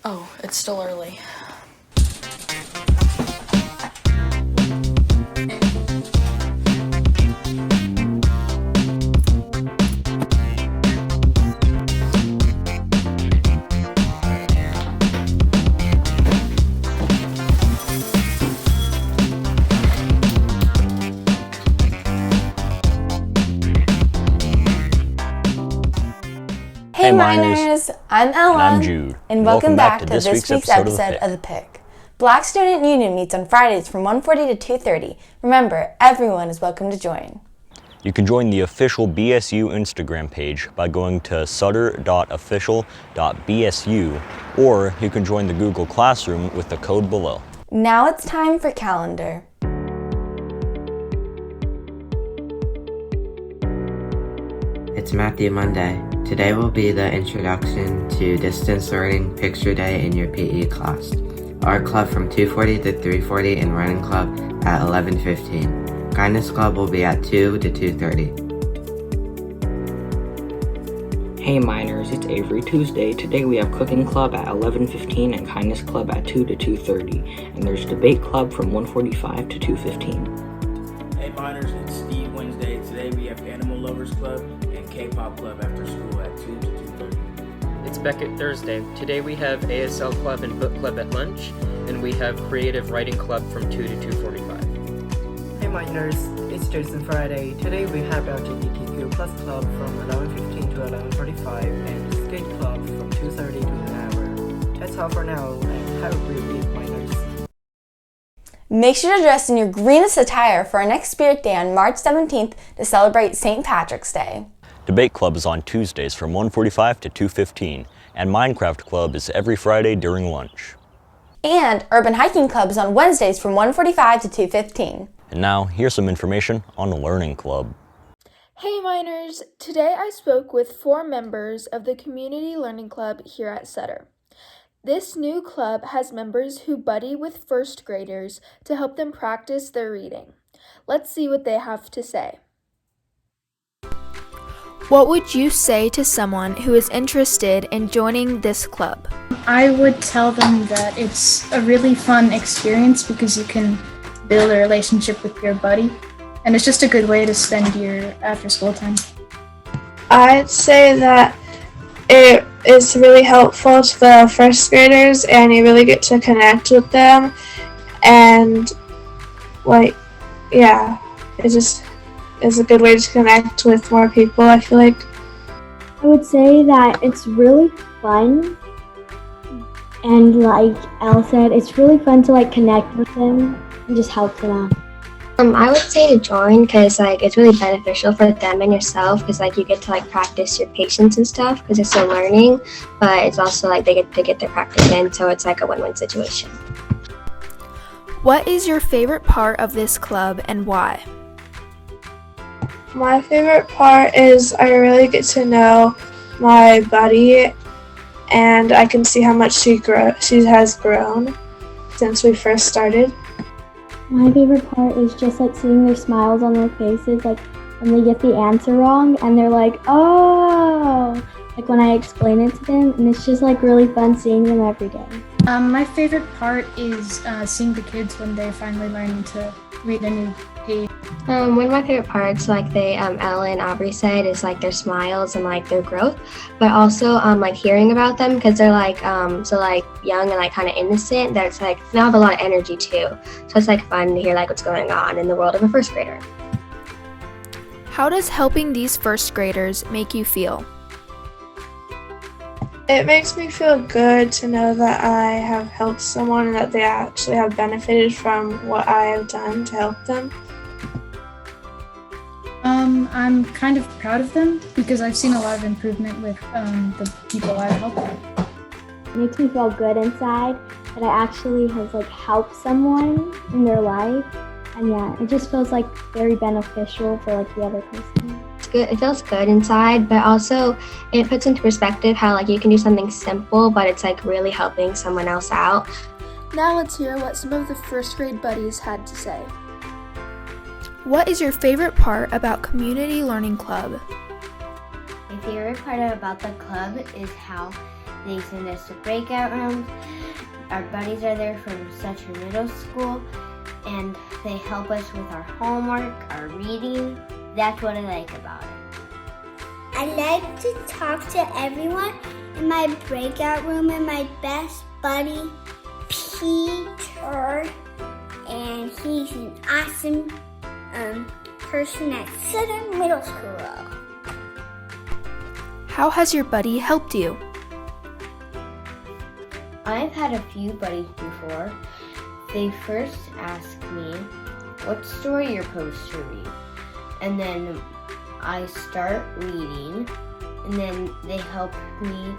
Oh, it's still early. Hey Miners, I'm Ellen, and I'm Jude, and welcome back to this week's episode of the Pick. Black Student Union meets on Fridays from 1:40 to 2:30. Remember, everyone is welcome to join. You can join the official BSU Instagram page by going to sutter.official.bsu, or you can join the Google Classroom with the code below. Now it's time for calendar. It's Matthew Monday. Today will be the introduction to distance learning picture day in your PE class. Art club from 2:40 to 3:40 and running club at 11:15. Kindness club will be at 2 to 2:30. Hey Miners, it's Avery Tuesday. Today we have cooking club at 11:15 and kindness club at 2 to 2:30. And there's debate club from 1:45 to 2:15. Hey Miners, it's Steve Wednesday. Today we have Animal Lovers Club and K-Pop Club after school at 2 to 2:30. It's Beckett Thursday. Today we have ASL Club and Book Club at lunch, and we have Creative Writing Club from 2 to 2:45. Hey Miners, it's Jason Friday. Today we have LGBTQ Plus Club from 11:15 to 11:45 and Skate Club from 2:30 to an hour. That's all for now, and have a great week, Miners. Make sure to dress in your greenest attire for our next Spirit Day on March 17th to celebrate St. Patrick's Day. Debate Club is on Tuesdays from 1:45 to 2:15, and Minecraft Club is every Friday during lunch. And Urban Hiking Club is on Wednesdays from 1:45 to 2:15. And now, here's some information on the Learning Club. Hey Miners! Today I spoke with 4 members of the Community Learning Club here at Sutter. This new club has members who buddy with first graders to help them practice their reading. Let's see what they have to say. What would you say to someone who is interested in joining this club? I would tell them that it's a really fun experience because you can build a relationship with your buddy, and it's just a good way to spend your after school time. I'd say that it is really helpful to the first graders and you really get to connect with them, and it just is a good way to connect with more people, I feel like. I would say that it's really fun, and like Elle said, it's really fun to connect with them and just help them out. I would say to join because it's really beneficial for them and yourself because you get to practice your patience and stuff because it's still learning, but it's also they get to get their practice in, so it's a win-win situation. What is your favorite part of this club and why? My favorite part is I really get to know my buddy, and I can see how much she has grown since we first started. My favorite part is just seeing their smiles on their faces, when they get the answer wrong and they're like, oh, when I explain it to them, and it's just really fun seeing them every day. My favorite part is seeing the kids when they finally learn to read a new page. One of my favorite parts, Ella and Aubrey said, is their smiles and their growth, but also hearing about them because they're young and kind of innocent. That it's they have a lot of energy too, so it's fun to hear what's going on in the world of a first grader. How does helping these first graders make you feel? It makes me feel good to know that I have helped someone and that they actually have benefited from what I have done to help them. I'm kind of proud of them because I've seen a lot of improvement with the people I've helped. It makes me feel good inside that I actually have helped someone in their life, and it just feels very beneficial for the other person. It's good. It feels good inside, but also it puts into perspective how you can do something simple, but it's really helping someone else out. Now let's hear what some of the first grade buddies had to say. What is your favorite part about Community Learning Club? My favorite part about the club is how They send us to breakout rooms. Our buddies are there from Sutter Middle School, and they help us with our homework, our reading. That's what I like about it. I like to talk to everyone in my breakout room and my best buddy, Peter, and he's an awesome person at Sutter Middle School. How has your buddy helped you? I've had a few buddies before. They first ask me what story you're supposed to read, and then I start reading, and then they help me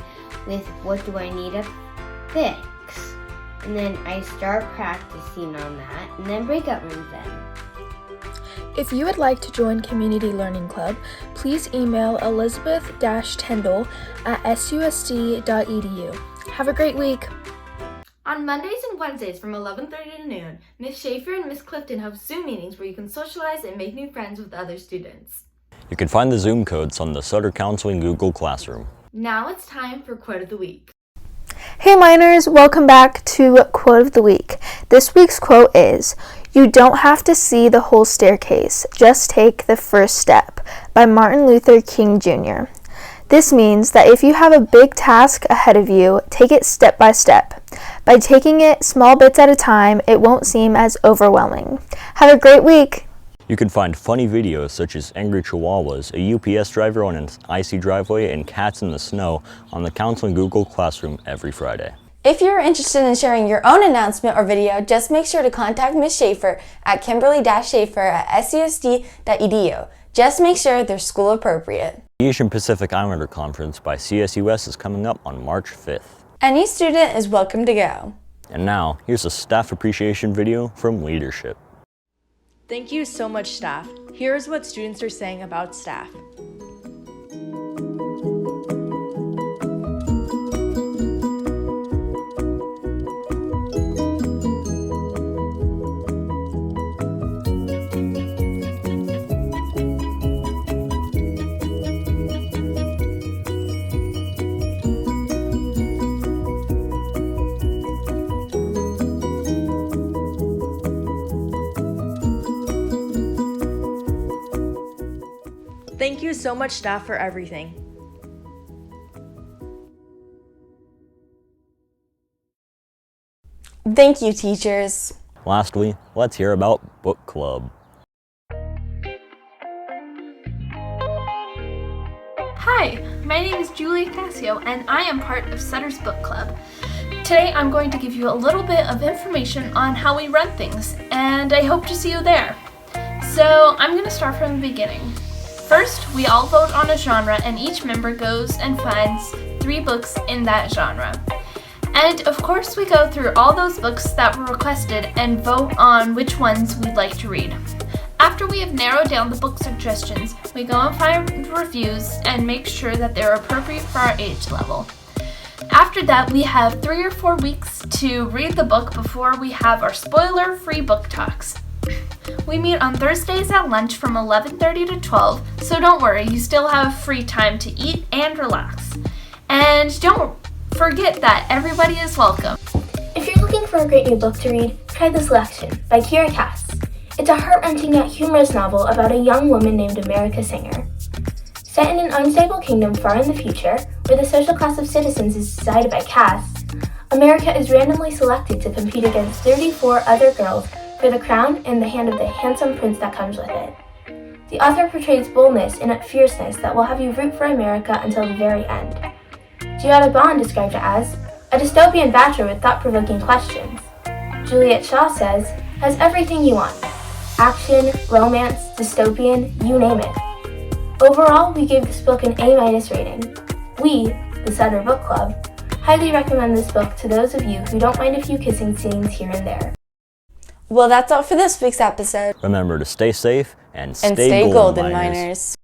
with what do I need to fix, and then I start practicing on that, and then breakout rooms then. If you would like to join Community Learning Club, please email elizabeth-tendall@susd.edu. Have a great week! On Mondays and Wednesdays from 11:30 to noon, Ms. Schaefer and Ms. Clifton have Zoom meetings where you can socialize and make new friends with other students. You can find the Zoom codes on the Sutter Counseling Google Classroom. Now it's time for Quote of the Week. Hey minors, welcome back to Quote of the Week. This week's quote is, "You don't have to see the whole staircase, just take the first step," by Martin Luther King Jr. This means that if you have a big task ahead of you, take it step by step. By taking it small bits at a time, it won't seem as overwhelming. Have a great week! You can find funny videos such as angry chihuahuas, a UPS driver on an icy driveway, and cats in the snow on the Counseling Google Classroom every Friday. If you're interested in sharing your own announcement or video, just make sure to contact Ms. Schaefer at kimberly-schaefer@susd.edu. Just make sure they're school appropriate. The Asian Pacific Islander Conference by CSUS is coming up on March 5th. Any student is welcome to go. And now, here's a staff appreciation video from Leadership. Thank you so much, staff. Here's what students are saying about staff. Thank you so much, staff, for everything. Thank you, teachers. Lastly, let's hear about Book Club. Hi, my name is Julia Casio, and I am part of Sutter's Book Club. Today I'm going to give you a little bit of information on how we run things, and I hope to see you there. So I'm going to start from the beginning. First, we all vote on a genre, and each member goes and finds 3 books in that genre. And of course, we go through all those books that were requested and vote on which ones we'd like to read. After we have narrowed down the book suggestions, we go and find reviews and make sure that they're appropriate for our age level. After that, we have 3 or 4 weeks to read the book before we have our spoiler-free book talks. We meet on Thursdays at lunch from 11:30 to 12, so don't worry, you still have free time to eat and relax. And don't forget that everybody is welcome. If you're looking for a great new book to read, try The Selection by Kira Cass. It's a heart-wrenching yet humorous novel about a young woman named America Singer. Set in an unstable kingdom far in the future, where the social class of citizens is decided by caste, America is randomly selected to compete against 34 other girls for the crown and the hand of the handsome prince that comes with it. The author portrays boldness and a fierceness that will have you root for America until the very end. Giada Bond described it as a dystopian bachelor with thought-provoking questions. Juliet Shaw says, has everything you want. Action, romance, dystopian, you name it. Overall, we gave this book an A- rating. We, the Sutter Book Club, highly recommend this book to those of you who don't mind a few kissing scenes here and there. Well, that's all for this week's episode. Remember to stay safe and stay golden, miners. miners.